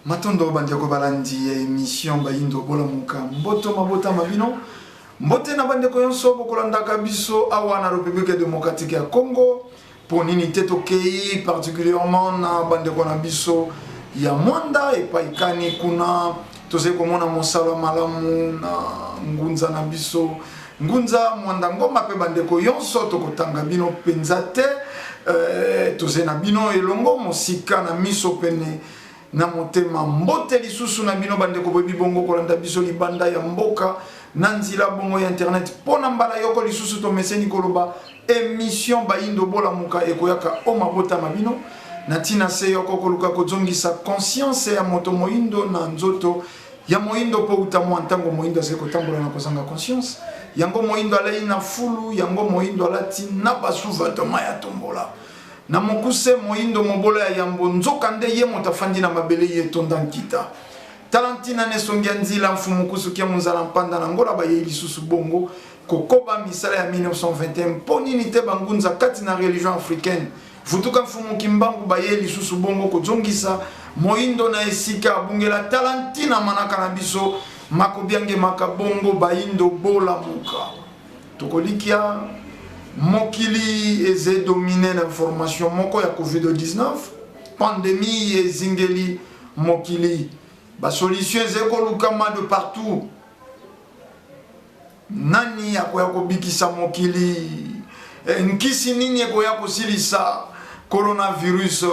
Matondo bandeko balandi émission Bayindo bola muka mboto mabota mabino mbote na bandeko yonso bokolanda kabiso awa na République démocratique ya Congo pour nini tetokei particulièrement na bandeko na biso ya mwanda epaikani kuna toze komona mosala malamu na ngunza na biso ngunza mwanda ngoma pe bandeko yonso tokotanga bino penza te toze na bino elongo mosika na miso pene na motema mbote lisusu na bino bandeko bobi bongo kolanda biso libanda ya mboka na nzila bongo ya internet pona mbala yoko lisusu to meseni koloba émission Bayindo bola muka ekoyaka o mabota mabino na tina se yoko koluka kozongisa conscience ya moto moindo na nzoto ya moindo po utamwa ntango moindo azeko tambola na kozanga conscience yango moindo alai na fulu yango moindo alati na basuva toma ya tombola na mokuse moindo mobola ya yambo nzoka nde ye motafandi na mabele ye tonda nkita talantina ne songia nzila mfumukusu kia munzala mpanda na ngola baye lisusu bongo kokoba misala ya 1921 ponini te bangunza kati na religion africaine vutuka mfumu kimbangu baye lisusu bongo kozongisa moindo na esika bungela talantina manaka na biso makobiange makabongo Bayindo bola muka tokolikia mokili eze dominer l'information moko ya COVID-19 pandémie ezingeli mokili ba solution eze kolukama de partout nani yakoya kobikisa mokili nkisi nini yakoya kosilisa coronavirus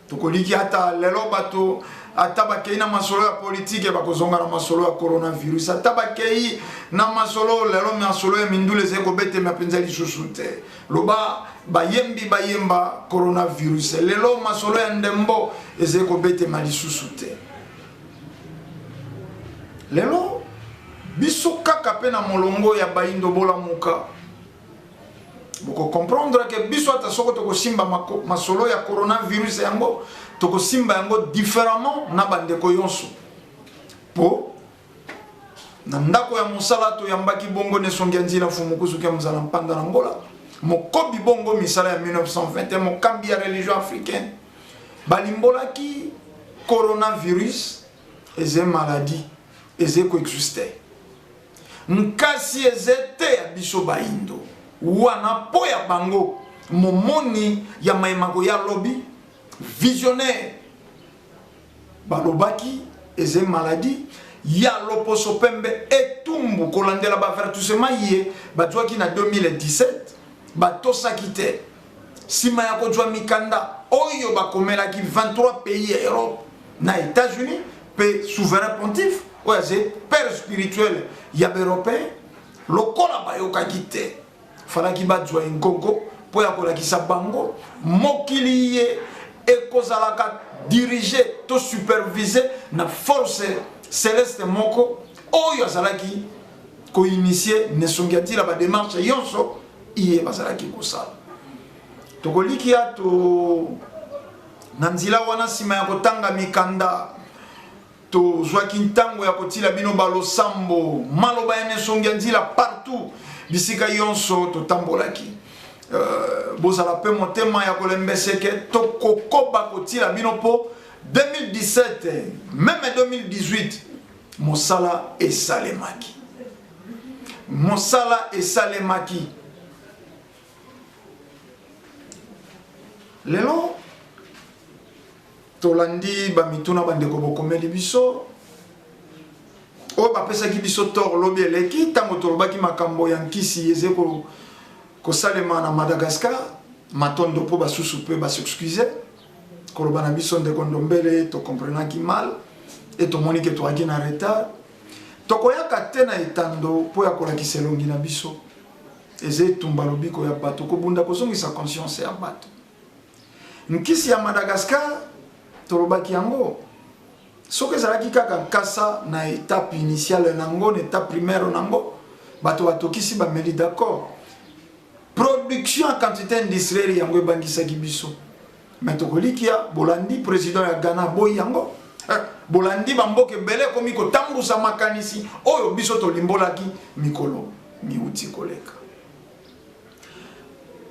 tokoliki ata lelo bato ata bakei na masolo ya politique bakozonga na masolo ya coronavirus ata bakei na masolo lelo masolo ya mindule zeko bete mapenza lisusu te loba bayembi bayemba coronavirus lelo masolo ya ndembo ezeko bete malisusu te lelo biso kaka pe na molongo ya Bayindo bola muka boko comprendre que biso ata soko to kosimba masolo ya coronavirus yango to kosimba yango différemment na bandeko yonso po na ndako ya musala to yambaki bongo ne songia nzila fumukusu ke muzala mpanda na ngola mokobi bongo misala ya 1921 mokambi ya religion africaine balimbolaki coronavirus eze maladie eze coexister nkasi ezete ya biso Bayindo wana po ya bango momoni ya maimako ya lobby visionnaire balobaki eze maladie ya loposo pembe etumbu kolandela ba vertusema ye batwaki na 2017 batosaki te sima ya kojwa mikanda oyo bakomelaki 23 pays ya Europe na États-Unis pe souverain pontife oyo ze père spirituel ya européen lokola bayokaki te falaki badzwa ngongo po ya kolakisa bango mokili ye ekozalaka diriger to superviser na force céleste moko oyo azalaki ko initier ne songiatila ba démarche yonso iye bazalaki kosala tokolikia to nanzila wana sima ya kotanga mikanda to zwaki ntango ya kotila bino balosambo maloba ya ne songiatila partout bisika yonso to tambolaki bozala pe motema ya kolembeseke to kokoba kotila bino po 2017 même 2018 mosala esalemaki lelo tolandi bamituna bandeko bokomeli biso o bapesaki biso tor lobi eleki tango tolobaki makambo ya nkisi eze kosalema na Madagascar matondo po basusu pe basexcuse koloba na biso ndeko ndombele to comprenaki mal et tomoni ke toaki na retard tokoyaka te na etando po ya kolakisa elongi na biso eze etumba lobiko ya bato kobunda kozongisa conscience ya bato nkisi ya Madagascar tolobaki yango soki ezalaki kaka nkasa na étape initiale nango na étape primaire nango bato batokisi bameli d'accord production en quantité industrielle yango ebangisaki biso mais tokolikia bolandi président ya Ghana boy yango bolandi bamboke bele komi kotambusa makanisi oyo biso tolimbolaki mikolo miuti koleka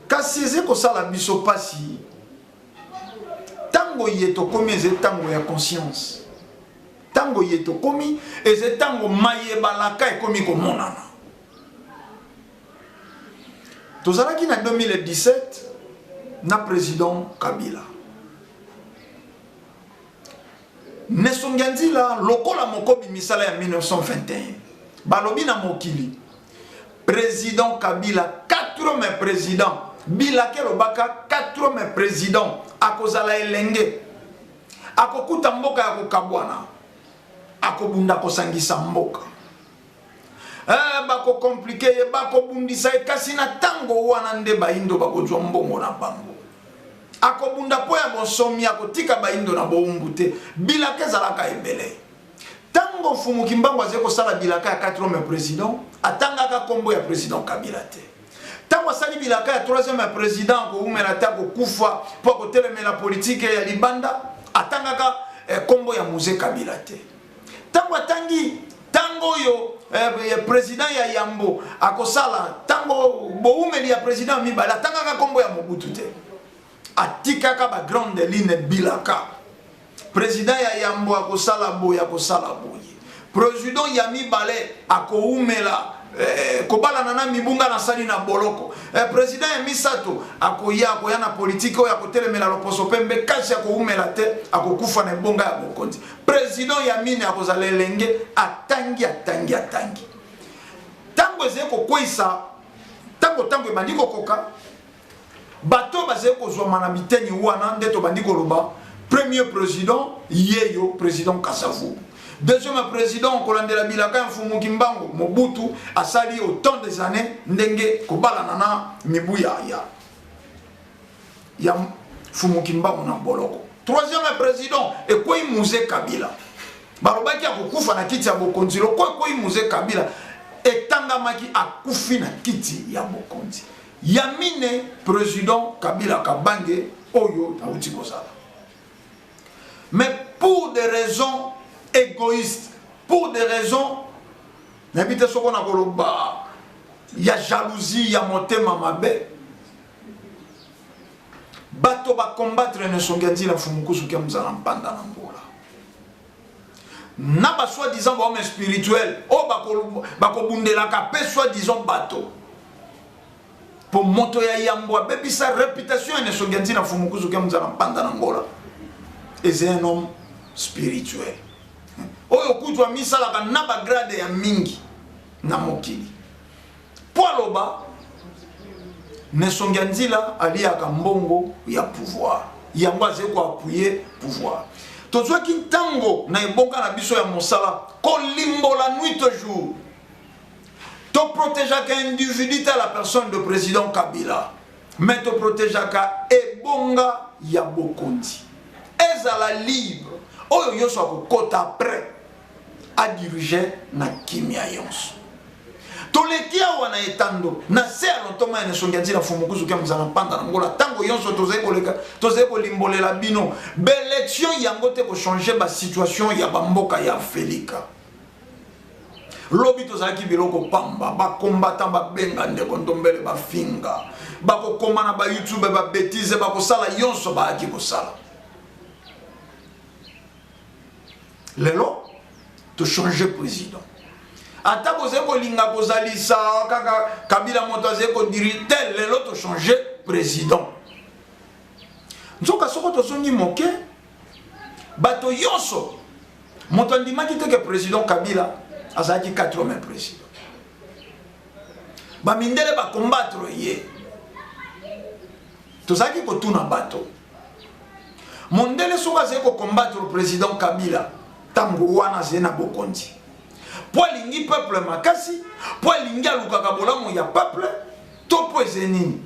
kasi eze kosala biso pasi tango yeto komi eze tango ya conscience. Tango yeto komi eze tango maye balaka e komi ko monana. Tozalaki na 2017 na président Kabila. Nesonganzila lokola mokobi misala ya 1921. Balobi na mokili. Président Kabila 4 hommes président. Bilake lobaka 4 hommes président. Akozala elenge. Akokuta mboka ya kokabwana. Akobunda kosangisa mboka. Bako compliqué, bako bundisa kasi na tango wana nde baindo bako jwa mbongo na bango. Akobunda po ya bonsomi akotika baindo na bombute. Bilake zalaka ebele. Tango Fumu Kimbangu azeko sala bilaka ya 4 hommes président, atanga ka kombo ya président Kabila te. Tango sali bilaka ya 3e président ko umela ta ko kufa po ko telemela politique ya libanda, atanga ka kombo ya Mzee Kabila te. Tango atangi tango yo président ya Yambo akosala tango boumeli ya président mibala atanga ka kombo ya Mobutu te. Atika ka ba grande ligne bilaka. Président ya Yambo akosala boya akosala boye. Président ya mibale akoumela kobala nana mibunga na sali na boloko. Président ya misato akoya na politique oya kotelemela loposo pembe kasi akoumela te akokufa na bonga ya bokonzi. Président ya mine akozala elenge atangi. Tango ezeko kwisa tango ebandiko koka bato bazeko zwa mana biteni wana ndeto bandiko loba. Premier président yeyo président Kasavu. Deuxième président Kolandela Bilaka Fumu Kimbangu Mobutu asali autant des années ndenge kobala nana mibuya ya Fumu Kimbangu na boloko. Troisième président ekoi Mzee Kabila. Balobaki akufa na kiti ya bokonzi ekoi Mzee Kabila etangamaki akufi na kiti ya bokonzi. Yamine président Kabila Kabange oyo tauti kozala. Mais pour des raisons égoïstes, pour des raisons, n'habite ce qu'on a koloba, il y a jalousie, il y a motema mabe. Bato ba combattre ne songanzi la fumukusu kia mzala mpanda na mbola. Na ba soi-disant ba homme spirituel, o bako bundela ka pe soi-disant bato. Pour moto ya yambo, bebi sa réputation ne songanzi la fumukusu kia mzala mpanda na mbola. Et c'est un homme spirituel. Oyo kutwa misala ka naba grade ya mingi na mokili. Poaloba Nesonganzila alia ka mbongo ya pouvoir. Yango azeko appuyer pouvoir. Tozwa kintango na ebonga na biso ya mosala ko limbola nuit jour. To protéger ka individu ta la personne de président Kabila. Mais to protéger ka ebonga ya bokondi. Ezala libre. Oyo yoso akokota prêt à diriger na kimia yonso. Tolekia wana etando na se alontoma ene songanzi la fumukuzu ke mzana panda na ngola tango yonso tozeko limbolela bino l'élection yango te ko changer ba situation ya bamboka ya Felika. Lobi tozaki biloko pamba ba combattant ba benga ndeko ndombele ba finga ba ko komana ba YouTube ba bêtise ba ko sala yonso ba aki ko sala. Lelo to changer président. Ata bozeko linga kozalisa kaka Kabila moto azeko dirite lelo to changer président. Nzoka soko to songi moke bato yoso moto ndimaki te que président Kabila azaki 4 hommes président. Ba mindele ba combattre ye. To zaki ko tuna bato. Mondele soka zeko combattre le président Kabila tango wana zena bokonzi. Po lingi peuple makasi, po lingi alukaka bolamu ya peuple, to po ezenini.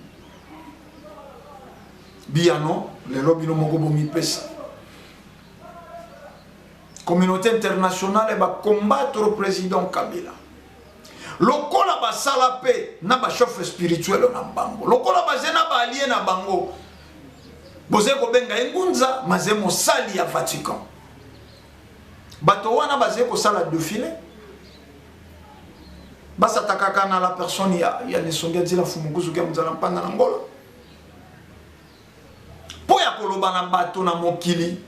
Biano, le lobby no moko bomi pesa. Communauté internationale va combattre le président Kabila. Lokola ba salape na ba chef spirituel na bango. Lokola ba zena ba allié na bango. Boze ko benga engunza mazemo sali ya Vatican. Bato wana baze ko sala défilé. Basa takaka na la personne ya Nesonganzi la fumukuzu ke mzala mpanda na ngola. Pour ya kolobana bato na mokili,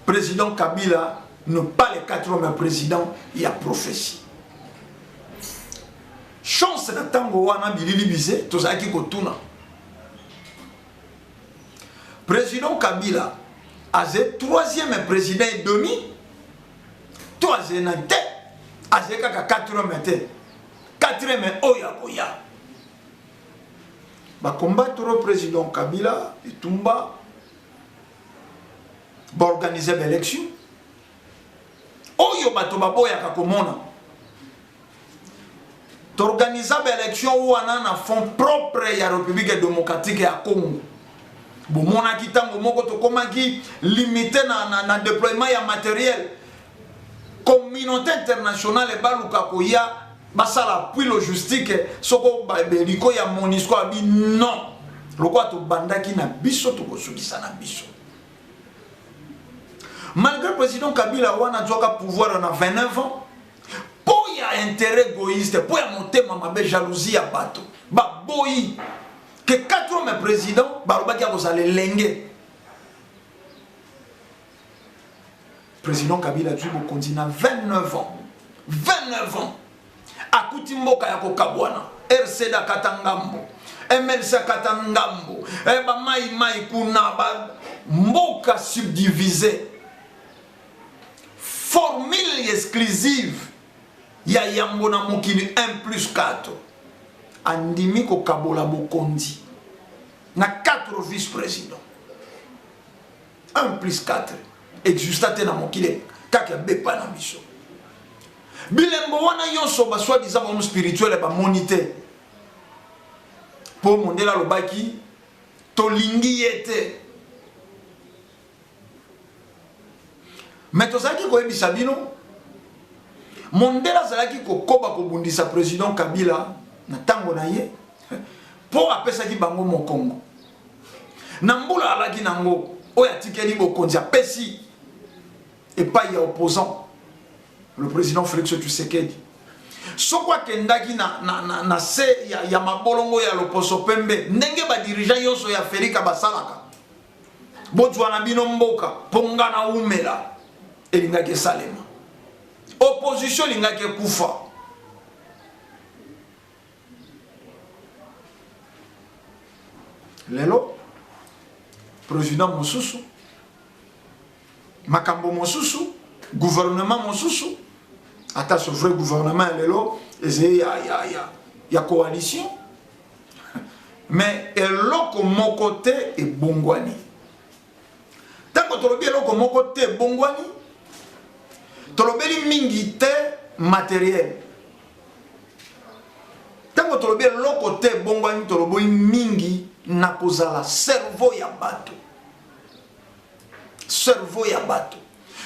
président Kabila n'est pas le 4e président, il y a prophétie. Chance na tango wana bilili bise, tozaki kotuna. Président Kabila a le 3e président et demi, 3e nante, a le 4e 4e oya oya. Ba combattre le président Kabila et Tumba, ba organiser l'élection. Oyo bato baboya kakomona. T'organiser l'élection ou na fonds propre ya République démocratique ya Congo. Bon mona kitango moko to komaki limité na déploiement ya matériel. Communauté internationale baluka koya basala puis logistique soko beliko ya Monisco abi non. Lokwa to bandaki na biso to kosukisa na biso. Malgré le président Kabila wana djoka pouvoir en 29 ans, pour y a intérêt égoïste, pour y a monter ma jalousie à bateau. Ba boyi que 4e président barobaki a kozale lenge. Président Kabila djoka au continent 29 ans. 29 ans. Akuti mboka ya kokabwana. RCD katangambo. MLC katangambo. Ba mai kuna ba mboka subdivisé. Formule exclusive ya yambo na mokili 1+4 andimi ko kabola bokondi na 4 vice-présidents 1+4 existate na mokili kaka bepa na biso bilembo wana yonso ba soit disant homme spirituel ba monité pour mondela lobaki tolingi yete. Mais tozaki koyebisa bino Mondela zalaki kokoba kobundisa président Kabila na tango na ye pour apesaki bango mokongo na mbula alaki nango oya tikeli bokonzi apesi et pas ya opposant le président Félix Tshisekedi sokwa kendaki na se ya mabolongo ya loposo pembe ndenge ba dirigeant yoso ya Félix basalaka bozwana bino mboka pongana umela elingaki salema opposition lingaki kufa lelo président mosusu makambo mosusu gouvernement mosusu ata ce vrai gouvernement lelo eze ya coalition mais eloko moko te e bongwani tango tolobi eloko moko te bongwani tolobeli mingi te matériel tango tolobi eloko te bongwani tolobi mingi na kozala cerveau ya bato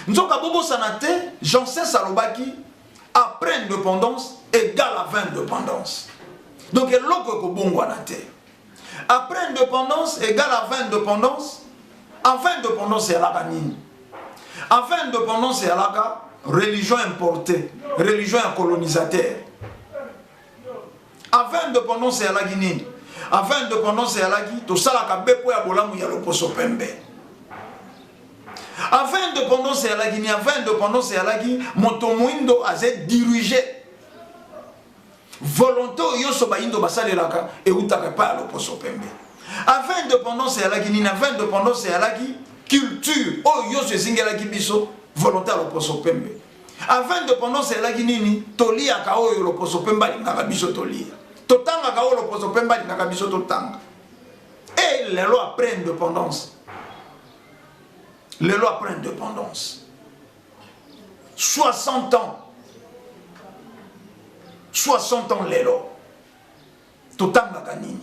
nzoka bobosana te Janssen alobaki après indépendance égale à 20 indépendance donc eloko ekobongwana te après indépendance égale à 20 indépendance en 20 indépendance eyalaka nini en 20 indépendance eyalaka religion importée, religion colonisateur. Avant indépendance ya laki nini? Avant indépendance ya laki to sala ka bepo ya bolamu ya loposo pembe. Avant indépendance ya laki ni avant indépendance ya laki moto muindo aze diriger. Volonté yoso ba indo basalelaka e utaka pa loposo pembe. Avant indépendance ya laki ni avant indépendance ya laki culture o yoso zingelaki biso volonté à l'opposo pembe. Avant indépendance c'est là qui nini toli akao yo l'opposo pemba lingaka biso toli. Totanga kao l'opposo pemba lingaka biso totanga. Et les lois après indépendance. Les lois après indépendance. 60 ans. 60 ans les lois. Totanga kanini.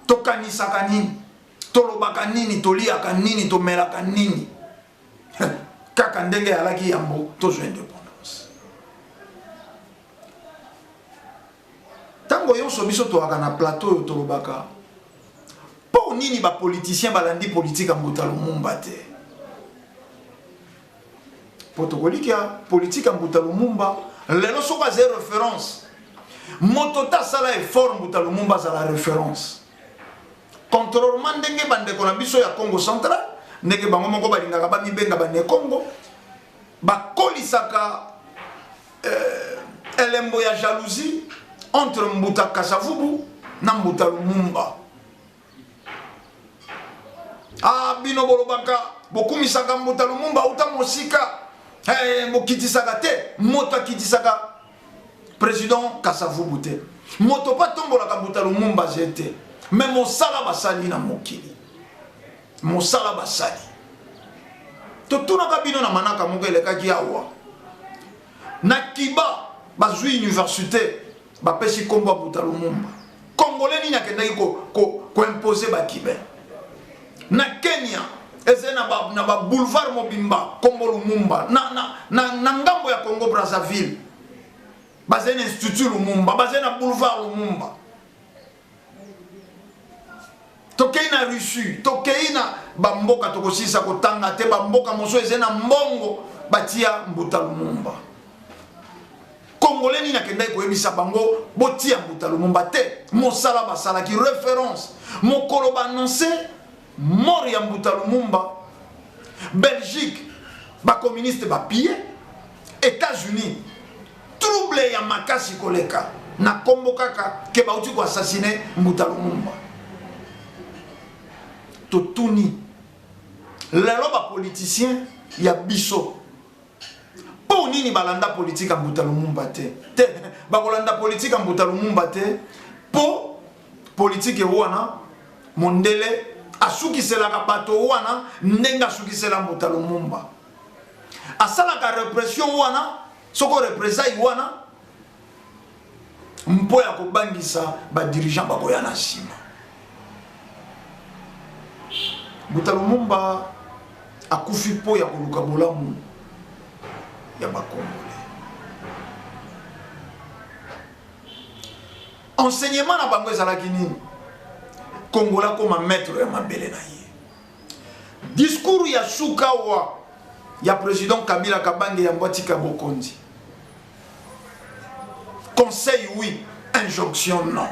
Tokanisa kanini. Tolobaka nini toliaka nini tomelaka nini. Kaka ndenge alaki yambo tozo indépendance. Tango yonso biso toaka na plateau yo tolobaka. Po nini ba politicien balandi politique Mbuta Lumumba te. Protocolique ya politique Mbuta Lumumba lelo soka zero référence. Motota sala effort Mbuta Lumumba za la référence. contrairement ndenge bande ko na biso ya Congo central ndenge bango moko balingaka ba mibenga bane Congo ba kolisaka elembo ya jalousie entre Mbuta Kasavubu na Mbuta Lumumba. Bino bolobaka bokumisaka Mbuta Lumumba uta mosika bokitisaka te moto akitisaka président Kasavubu te moto pa tombolaka Mbuta Lumumba zete mais mosala basali na mokili mosala basali totunaka bino na manaka moko elekaki awa na Kiba bazwi université bapesi kombo Mbuta Lumumba congolais nini akendaki ko imposer ba Kiba na Kenya eze na ba boulevard Mobimba kombo Lumumba na ngambo ya Congo Brazzaville bazena institut Lumumba bazena boulevard Lumumba tokei na Russie tokei na bamboka tokosisa kotanga te bamboka moso ezena mbongo batia Mbuta Lumumba congolais ni nakendai koyebisa bango botia Mbuta Lumumba te mosala basala ki référence mokolo ba annoncer mort ya Mbuta Lumumba Belgique ba communiste ba pillé États-Unis trouble ya makasi koleka na kombo kaka ke bauti ko assassiner Mbuta Lumumba totuni lelo ba politicien ya biso po nini balanda politique Mbuta Lumumba te ba kolanda politique Mbuta Lumumba te po politique wana mondele asukisela bato wana ndenga asukisela Mbuta Lumumba asala ka répression wana soko représailles wana mpo ya kobangisa ba dirigeant bakoya na sima Mbuta Lumumba akufi po ya koluka bolamu ya bakongole enseignement na bango ezalaki nini kongola koma maître ya mabele na ye discours ya sukawa ya président Kabila Kabange ya Mbotika Bokondi conseil oui injonction non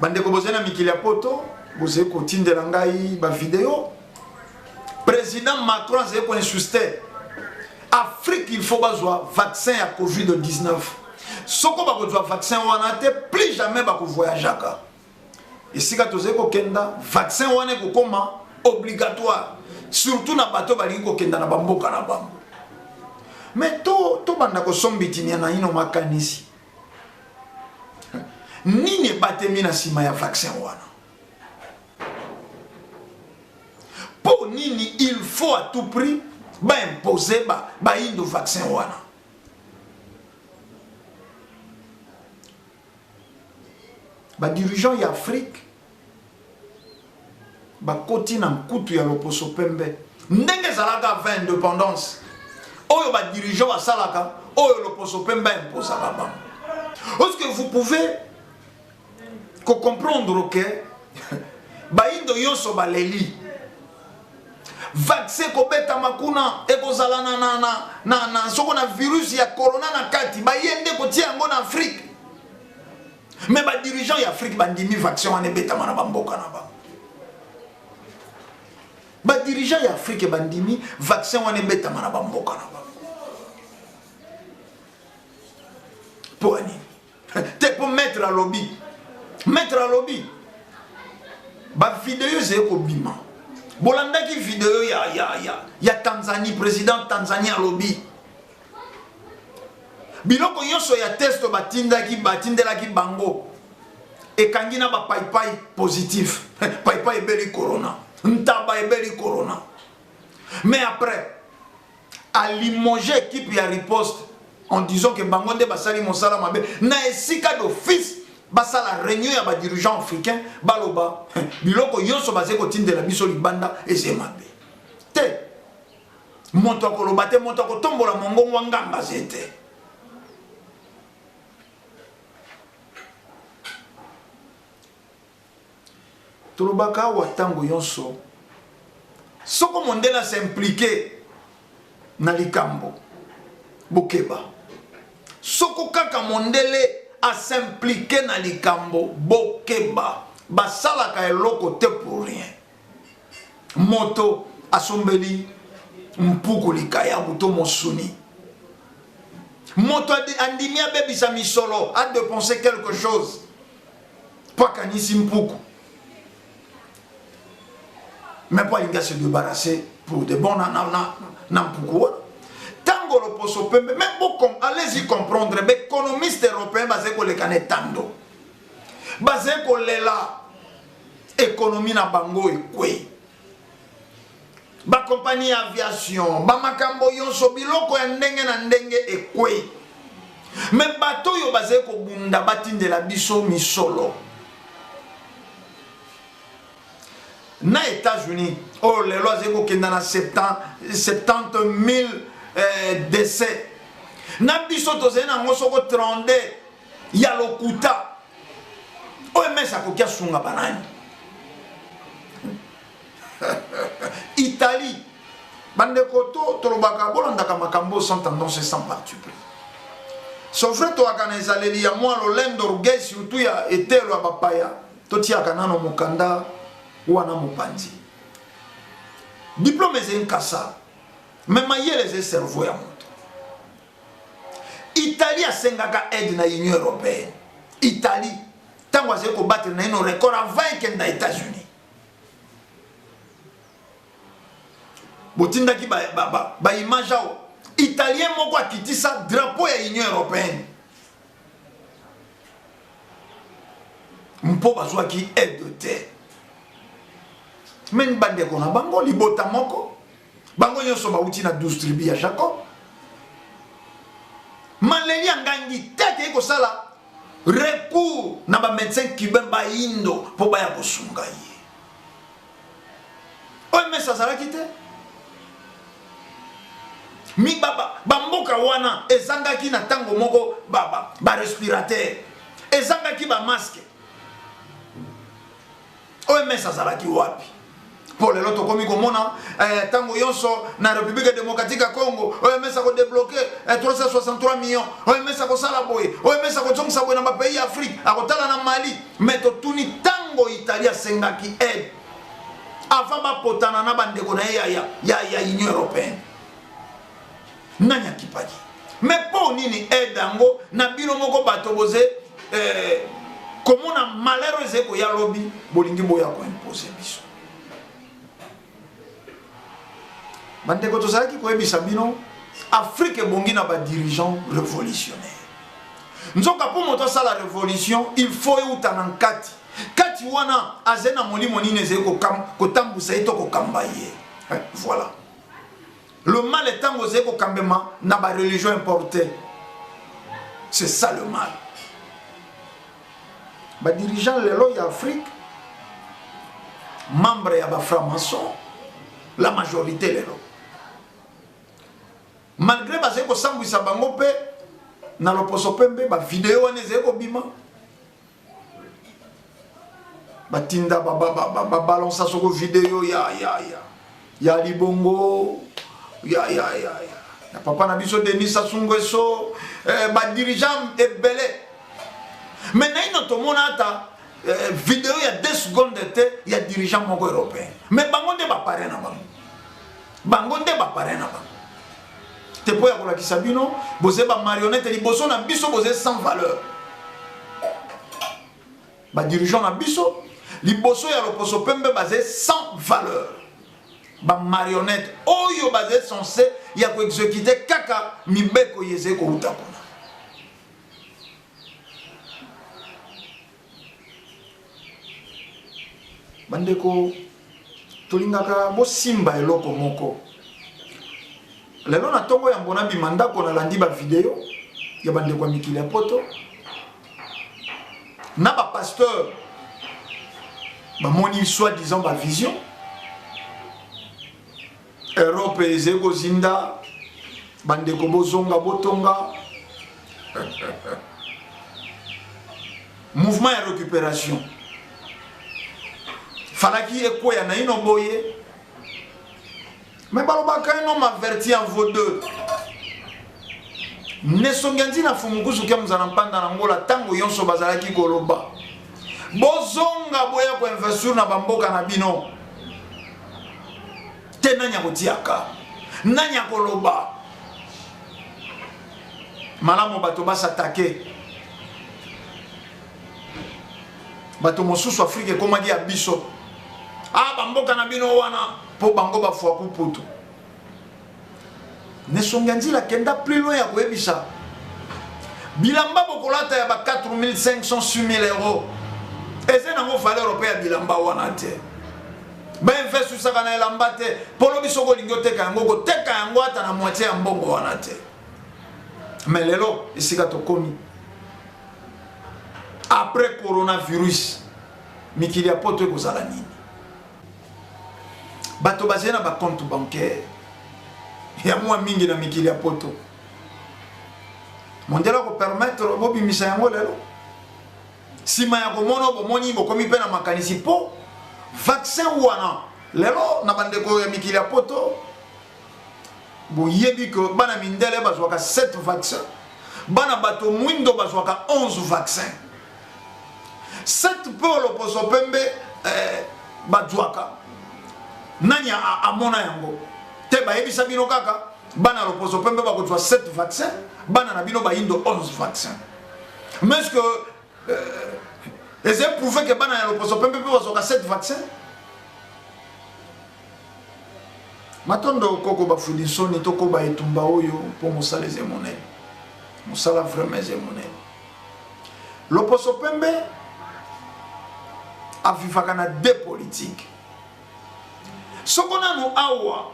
bande ko bozena mikili ya poto boze ko tindela ngai ba vidéo président Macron c'est ko insister Afrique il faut bazwa vaccin ya Covid-19 soko ba kozwa vaccin wana te plus jamais ba ko voyageaka esika toze ko kenda vaccin wana ko koma obligatoire surtout na bato bali ko kenda na bamboka na bango mais to banda ko sombitini na ino makanisi nini batemi na sima ya vaccin wana po nini il faut à tout prix ba imposer ba indo vaccin wana ba dirigeant ya Afrique ba koti na nkutu ya loposo pembe ndenge zalaka va indépendance oyo ba dirigeant basalaka oyo loposo pembe imposa baba est-ce que vous pouvez comprendre que baindo yoso baleli vaccin ko beta makuna ekozala na soko na virus ya corona na kati bayende ko tia ngo na Afrique mais ba dirigeant ya Afrique bandimi vaccin wana beta mana bamboka na ba ba dirigeant ya Afrique bandimi vaccin wana beta mana bamboka na ba pour ani te pour mettre à lobby ba vidéo zeko bima bolanda ki vidéo ya Tanzanie président Tanzania lobby biloko yoso ya test batindelaki bango ekangina ba paipai positif paipai ebeli corona ntaba ebeli corona mais après à limoger équipe ya riposte en disant que bango nde basali mosala mabe na esika d'office basala réunion ya ba dirigeant africain baloba biloko yoso bazeko tindela biso libanda ezemabe te moto akoloba te moto akotombola mongongo wa nganga zete tolobaka wa tango yonso soko mondela s'impliquer na likambo bokeba soko kaka mondele à s'impliquer dans les cambo bokeba basala ka eloko te pour rien moto asombeli mpuku likaya buto mosuni moto andimi abebisa misolo a dépensé quelque chose pas kanisi mpuku mais pas il se débarrasser pour de bon na mpuku tango lo poso pembe mais beaucoup allez-y comprendre mais économiste européen basé ko le kanetando basé ko lela économie na bango ekwe ba compagnie aviation ba makambo yonso biloko ya ndenge na ndenge ekwe mais bato yo basé ko bunda batindela biso misolo na États-Unis oh les lois zeko kenda na 70 000 décès na biso tozena ngosoko 32 ya lokuta OMS akokia sunga banani Italie bande koto tolobaka bolanda makambo sans tendance sans parti pris sofre to akana ezaleli ya mwa lolendo rugei surtout ya etelo ya bapaya totiaka nano mokanda wana mopanzi diplôme eze nkasa mais mayele eze cerveau ya moto Italie asengaka aide na Union européenne Italie tango aze kobattre na ino record avant ekenda États-Unis botindaki ba image ao italien moko akitisa drapeau ya Union européenne mpo bazwaki aide te men bandeko na bango libota moko bango nyonso bauti na 12 tribu ya Jacob maleli angangi tete ekosala recours na ba médecin cubain ba indo po baya kosunga ye OMS azalaki te mi bamboka wana ezangaki na tango moko ba respirateur ezangaki ba masque OMS azalaki wapi pour le loto komi komona tango yonso na République démocratique ya Congo OMS a débloqué 363 millions OMS a sala boye OMS a tzongisa boye na ba pays Afrique a kotala na Mali mais to tuni tango Italia sengaki aide avant ba potana na bandeko na ya Union européenne nanya kipaji mais po nini aide ango na bino moko bato boze komona malheur ezeko ya lobby bolingi boya ko imposer biso bande ko tozalaki koyebisa bino Afrique ebongi na ba dirigeant révolutionnaire nzoka po moto asala révolution il faut euta na kati wana azena molimo nini ezeko kotambusa ito kokamba ye voilà le mal est tango ezeko kambema na ba religion importée c'est ça le mal ba dirigeant lelo ya Afrique membre ya ba franc-maçon la majorité lelo malgré ba zeko sambwisa bango pe na loposo pembe ba vidéo wana zeko bima ba tinda ba balança soko vidéo ya libongo ya papa na biso Denis Sassou Nguesso ba dirigeant ebele mais na ino tomona ata vidéo ya 2 secondes te ya dirigeant moko européen mais bango nde ba pare na bango te po ya kolakisa bino boze ba marionnette liboso na biso boze sans valeur ba dirigeant na biso liboso ya loposo pembe basé sans valeur ba marionnette oyo basé censé ya ko exécuter kaka mibeko yeze ko utakona bandeko tolingaka bo simba eloko moko lelo na tongo ya mbona bimanda ko na landi ba vidéo ya bandeko ya mikili ya poto na ba pasteur ba moni soi-disant ba vision Europe ezeko zinda bandeko bozonga botonga mouvement ya récupération falaki ekoya na ino boye mais balobaka un homme averti en vaut deux nesonganzi na fumukusu kia mzana mpanda na ngola tango yonso bazalaki koloba bozonga boya ko investir na bamboka na bino te nanya kotiaka nanya koloba malamu bato basatake bato mosusu Afrique komaki ya biso bamboka na bino wana po bango bafwa kuputu nesonganzi la kenda plus loin ya koyebisa bilamba bokolata ya ba 4500 6000 euros eze nango valeur européenne ya bilamba wana te ba investir saka na elamba te polo biso kolingi oteka yango koteka yango ata na moitié ya mbongo wana te mais lelo esika tokomi après coronavirus mikili ya poto ekozala nini bato bazali na bacompte bancaire ya mwa mingi na mikili ya poto mondela kopermettre bobimisa yango lelo sima ya komona bomoni bokomi mpe na makanisi po vaccin wana lelo na bandeko ya mikili ya poto boyebi ke bana mindele bazwaka 7 vaccin bana bato mwindo bazwaka 11 vaccin 7 pe loposo pembe bazwaka nani amona yango te bayebisa bino kaka bana loposo pembe bakozwa 7 vaccin bana na bino bayindo 11 vaccin mais est-ce que eza prouvé que bana ya loposo pembe pe bazwaka 7 vaccin matondo koko bafudisoni toko ba etumba oyo po mosala eze monene mosala vraiment eze monene loposo pembe afifaka na de politique soko nanu awa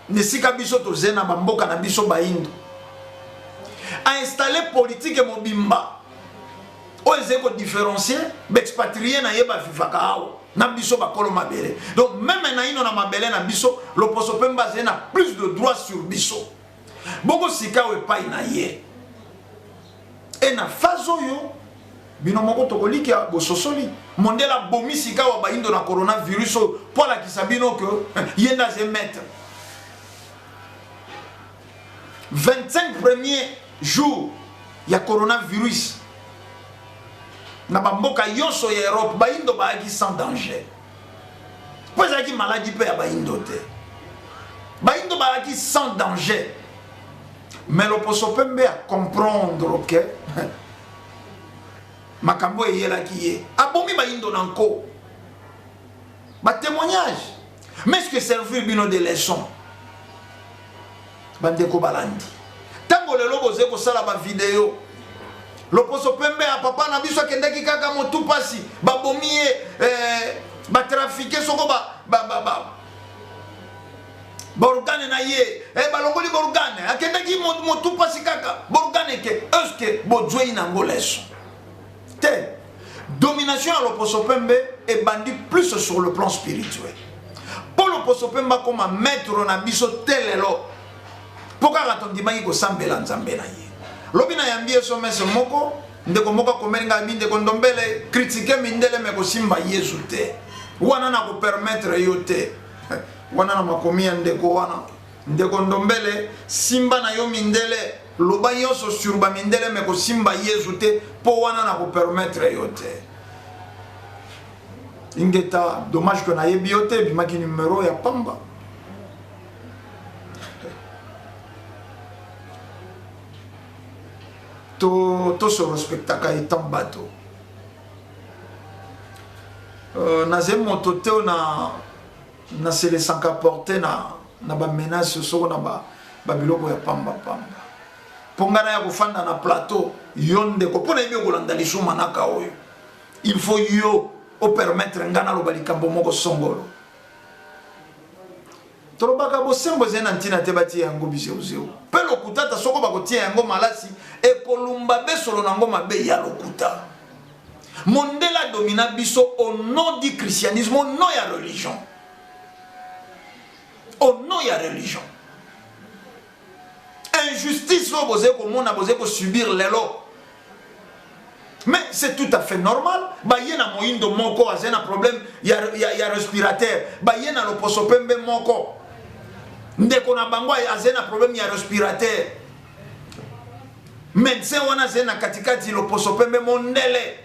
nesika biso tozena bamboka na biso baindo a installer politique mobimba oyo eze ko différencier bexpatrié na ye bafifaka awa na biso bakolo mabele donc même na ino na mabele na biso loposo pembe azali na plus de droit sur biso boko sika oyo epai na ye e na phase oyo bino moko tokoliki ya bososoli mondela bomi sika wa baindo na coronavirus po alakisa bino ke ye nde aze maître 25 premiers jours ya coronavirus na bamboka yoso ya Europe baindo baaki sans danger po ezalaki maladie mpe ya baindo te baindo baaki sans danger mais loposo pembe a comprendre que makambo eyelaki ye abomi baindo na nko ba témoignage mais ce que servir bino de leçon bandeko balandi tango lelo boze kosala ba vidéo loposo pembe a papa na biso akendaki kaka motu pasi babomi ye batrafike soko borgane na ye balongoli borgane akendaki motu pasi kaka borgane ke est-ce que bozwei nango leso te domination à l'opposo pembe est bandit plus sur le plan spirituel pour l'opposo pembe comme maître na biso telelo pourquoi atondimaki kosambela nzambe na ye lobina yambie somese moko ndeko moko komenga mi ndeko ndombele critiquer mindele me kosimba Yesu te wana na ko permettre yo te wana na makomia ndeko wana ndeko ndombele simba na yo mindele loba yoso sur ba mindele me kosimba Yesu te po wana na ko permettre yo te ingeta dommage que na yebi yo te bimaki numéro ya pamba to se respectaka etant bato na ze moto te na se lesanga porter na ba menace soko na ba biloko ya pamba pongana ya kufanda na plateau yonde ko pona yebi kolanda lisuma naka oyo il faut yo o permettre ngana lo balikambo moko songolo tolobaka bosembo zena ntina te bati yango biseuzeu pe lokuta ta soko bakotia yango malasi e kolumba besolo nango mabe ya lokuta mondela domina biso au nom du christianisme au nom ya religion au nom ya religion injustice lo boze ko mona boze ko subir lelo mais c'est tout à fait normal ba yena moindo moko azena problème ya respirateur ba yena loposo pembe moko ndeko na bango azena problème ya respirateur médecin wana ze na katikati loposo pembe mondele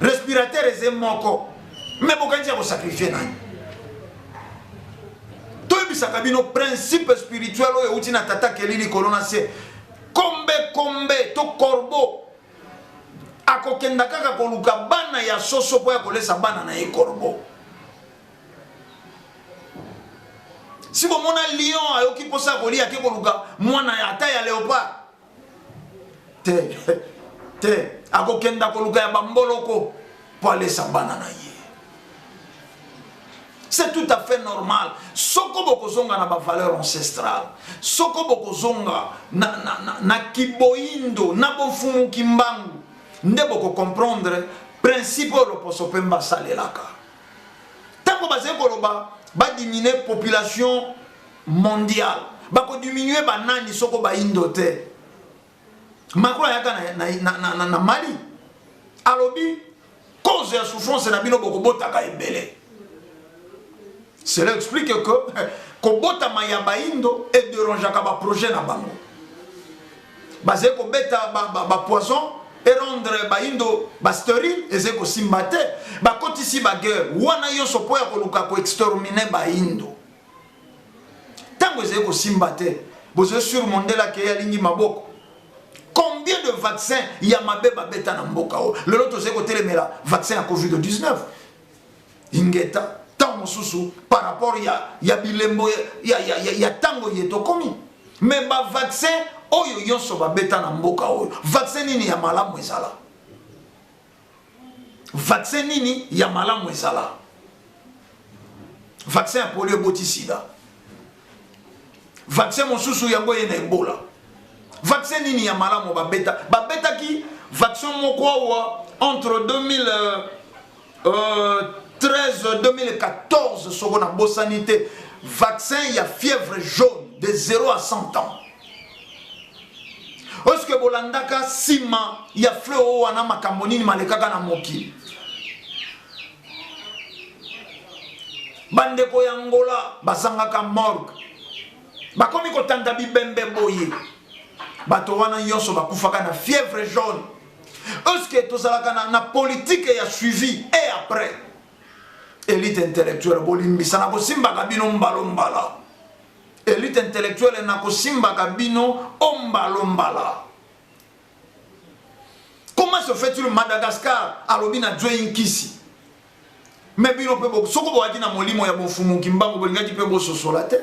respirateur eze moko mais bokanzi ko sacrifier nani to bisaka bino principe spirituel oyo uti na tata kelili kolona se kombe to corbeau akokenda kaka koluka bana ya soso po ya kolesa bana na ye corbeau. Si vous avez un lion, ayoki posa kolia ke koluka mwana ya ata ya léopard. Te akokenda koluka ya bamboloko po alesa bana na ye. C'est tout à fait normal. Soko bokozonga na ba valeur ancestrale. Soko bokozonga na kiboindo, na bofumu kimbangu. Nde boko comprendre principe lo poso pemba salelaka. Tango baze koloba ba diminuer population mondiale, ba ko diminuer banani soko ba indote. Macron yaka na Mali. Alobi cause ya souffrance na bino boko botaka ebele. Cela explique que kobota maya ba indo et dérangeaka ba projet na bango. Basé ko beta ba poison et rendre ba indo ba stérile et c'est ko simbate ba kotisi ba guerre wana yo so poya ko luka ko exterminer ba indo tango c'est ko simbate bozo sur mondela ke ya lingi maboko. Combien de vaccins ya mabe ba beta na mboka o le loto c'est ko telemela vaccin à Covid-19 ingeta tant mosusu par rapport ya bilembo ya tango yeto komi mais ba vaccin oyo yonso ba beta na mboka oyo vaccin nini ya malamu ezala vaccin nini ya malamu ezala vaccin ya polio botisida vaccin mosusu yango ye na Ebola vaccin nini ya malamu ba beta ki vaccin moko entre 2013 2014 soko na bosanité vaccin ya fièvre jaune de 0 à 100 ans. Est-ce que bolandaka sima ya fleo wana makambo nini malekaka na mokili bandeko ya Angola basangaka morgue bakomi kotanda bibembe boye bato wana nyonso bakufaka na fièvre jaune. Est-ce que tozalaka na politique ya suivi et après élite intellectuelle bolimbisa na kosimbaka bino mbala élite intellectuelle na kosimbaka bino ombalombala. Comment se fait-il Madagascar alobi na Joe Nkisi mais bino pebo soko boaki na molimo ya bofumu kimbango bolingaki pebo sosolate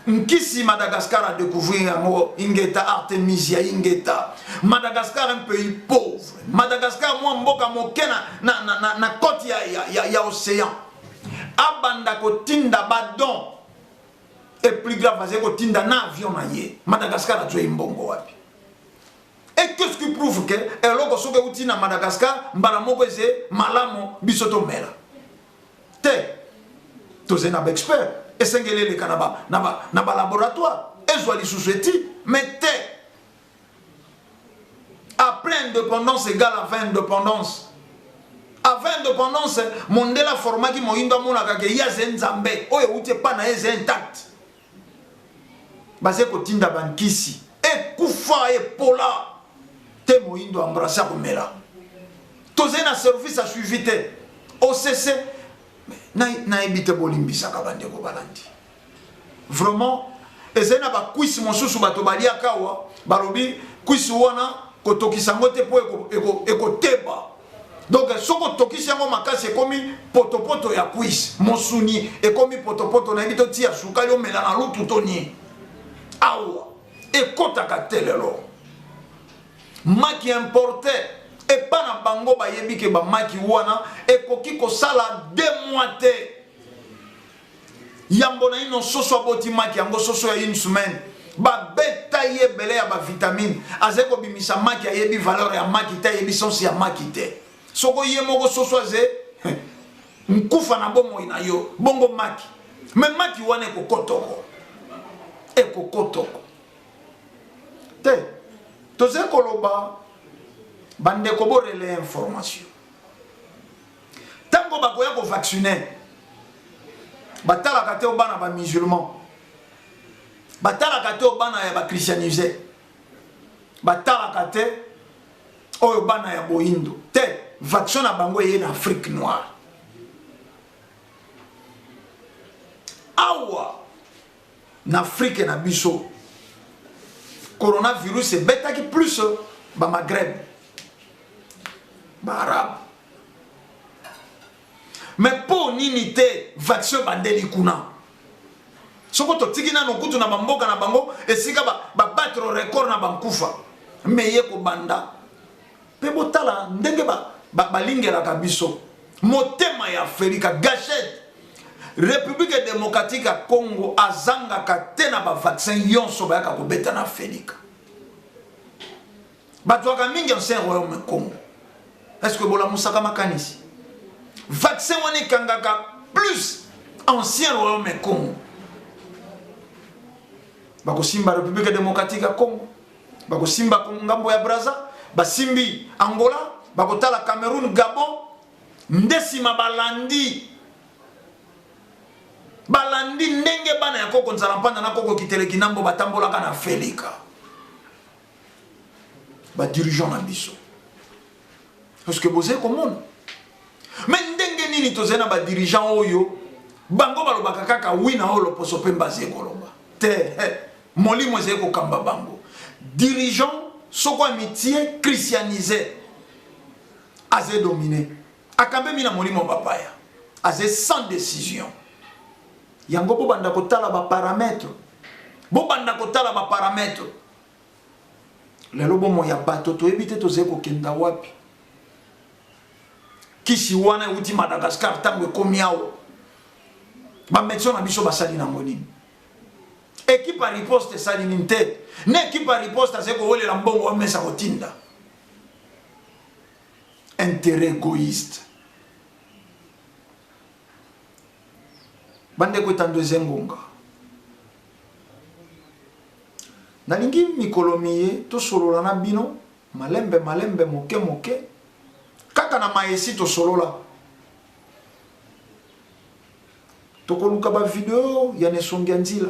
Nkisi Madagascar a découvert yango ingeta Artemisia ingeta Madagascar un pays pauvre Madagascar moi mboka mokena na côte ya océan abanda kotinda badon et plus grave parce que tinda na avion na ye Madagascar a tué mbongo wapi. Et qu'est-ce qui prouve que eloko soke uti na Madagascar mbala moko eze malamo bisoto mela te tozena ba expert esengele kanaba na ba laboratoire ezwa lisusueti mais te après indépendance égale à 20 indépendance. Avant indépendance mondela formaki moindo mona kake ya zenzambe oyo uti pa na eze intact. Basé ko tinda bankisi e kufa e pola te moindo embrasser komela toze na service à suivi te OCC na ebite bolimbisa ka bande ko balandi vraiment ezena ba kwisi mosusu bato balia kawa balobi kwisi wana kotokisa ngote po ekoteba donc soko tokisi yango makasi ekomi potopoto ya kwisi mosuni ekomi potopoto na ebito tia sukali omela na lutu toni awa ekotaka telelo maki importé et pas na bango ba yebi ke ba maki wana ekoki ko sala 2 mois te yambo na ino soso aboti maki yango soso ya une semaine ba beta yebele ya ba vitamine azeko bimisa maki yebi valeur ya maki te yebi sens ya maki te soko yemoko soso aze nkufa na bomo ina yo bongo maki mais maki wana ekokotoko te toze koloba bande ko borele information tango bakoya ko vacciner batala kate obana ba musulman batala kate obana ya ba christianisé batalaka te oyo bana ya boyindo te vaccin na bango eye na Afrique noire awa na Afrique na biso coronavirus ebetaki plus ba Maghreb ba Arabe mais pour nini te vaccin bandeli kuna soko to tigina no kutu na bamboka na bango esika ba battre record na bankufa mais ye ko banda pe botala ndenge balingela kabiso motema ya Afrika gâchette République démocratique ya Congo azanga katena ba vaccin yonso ba yaka ko beta na Afrika batwaka mingi ancien royaume Congo est-ce que bola musaka makanisi vaccin wane kangaka plus ancien royaume Congo bako simba République démocratique ya Congo bako simba ngambo ya Brazza basimbi Angola bako tala Cameroun Gabon ndesima balandi ndenge bana ya koko nzala mpanda na koko kiteleki nambo batambola kana Afrika ba dirigeant na biso parce que bozé komona mais ndenge nini tozena ba dirigeant oyo bango balobaka kaka wina olo poso pemba zekoloba te molimo zeko kamba bango dirigeant soko amitié christianisé azé dominé akambe mina molimo papaya azé sans décision yango bo banda kotala ba paramètres lelo bomo ya bato to ebite to zeko kenda wapi kisi wana uti Madagascar tango ekomi awo ba médecin na biso basali na monini équipe à riposte sali ninte ne équipe à riposte zeko wole la mbongo wa mesa kotinda intérêt égoïste bande ko tando zengonga nalingi mikolomiye to solola na bino malembe moke kaka na maesi to solola to koluka ba vidéo ya Nesongia Nzila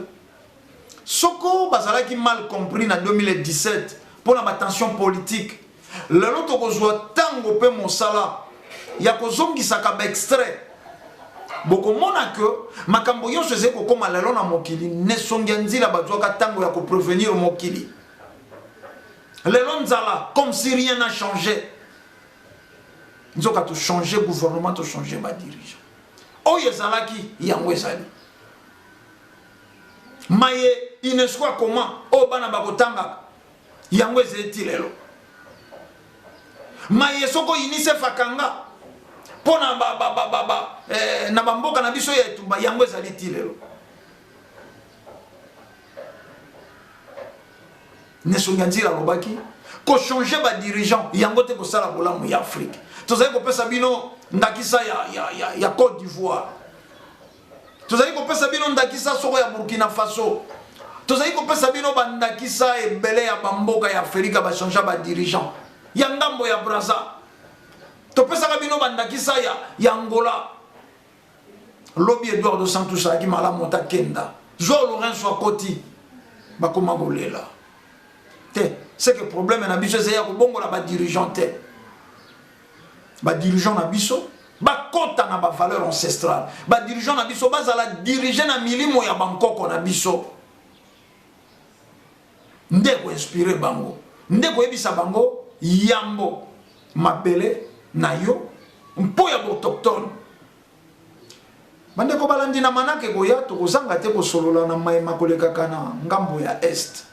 soko bazalaki mal compris na 2017 pour la tension politique lelo to kozwa tango pe mosala ya kozongisa ka extrait boko mona que makambo yonso zeko koma lelo na mokili Nesongia Nzila bazwaka tango ya ko prévenir mokili lelo nzala comme si rien n'a changé nzoka to changer gouvernement to changer ba dirigeant oyo ezalaki yango ezali maye inesco comment o bana bakotanga yango ezeti lelo maye soko inise fakanga pona na bamboka na biso ya etumba yango ezali ti lelo Nesongia Nzila lobaki ko changer ba dirigeant yango te ko sala bolamu ya Afrique tozali ko pesa bino ndakisa ya Côte d'Ivoire tozali ko pesa bino ndakisa soko ya Burkina Faso tozali ko pesa bino bandakisa ebele ya bamboka ya Afrika ba changer ba dirigeant ya ngambo ya Brazza to pesa ka bino bandakisa ya Angola lobi Edouard dos Santos aki mala mota kenda Joao Lourenço akoti bakoma bolela te c'est que problème na biso c'est ya ko bongola ba dirigeant te ba dirigeant na biso ba kota na ba valeur ancestrale ba dirigeant na biso bazala diriger na milimo ya bankoko na biso ndeko inspiré bango ndeko ebisa bango yambo mabele na yo mpo ya autochtone bandeko balandi na manake koya to kozanga te kosolola na mayema kolekaka na ngambo ya est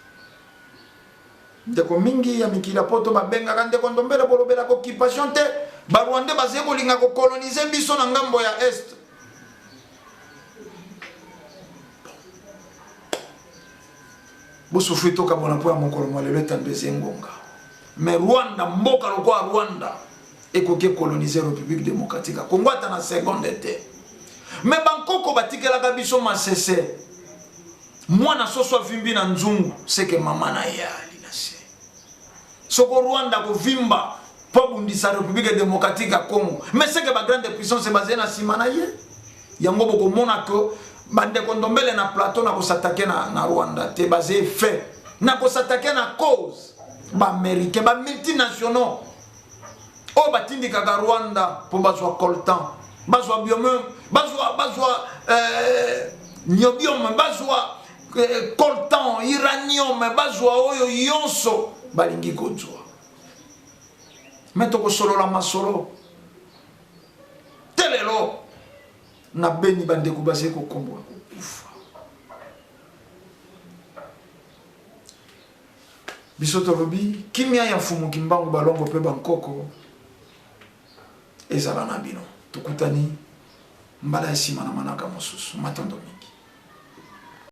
ndeko mingi ya mikila poto babengaka ndeko ndombele bolobela ko occupation te barwande baze kolinga ko coloniser biso na ngambo ya est bosufu toka bona po ya mokolo malelo tandeze ngonga mais Rwanda mboka loko Rwanda ekoki coloniser République démocratique ya Congo ata na seconde te mais bankoko batikelaka biso masese mwana soso avimbi na nzungu seke mama na yali na se soko Rwanda ko vimba po bundisa République démocratique ya Congo mais seke ba grande puissance basée na sima na ye yango boko mona ko bande kondombele na plateau na ko s'attaquer na Rwanda te basé fait na ko s'attaquer na cause Américains, multinationaux. Oh, batindi kaka Rwanda pour bazwa coltan, bazwa biome, bazwa niobium, bazwa coltan, iranium, bazwa oyo yonso balingi kozwa. Metoko solo la masolo. Telelo na beni bande kubase ko kombo kufa. Bisoto lobi kimia ya fumu kimbangu balongo pe bankoko ezala na bino tukutani mbala esima na manaka mosusu matondomi.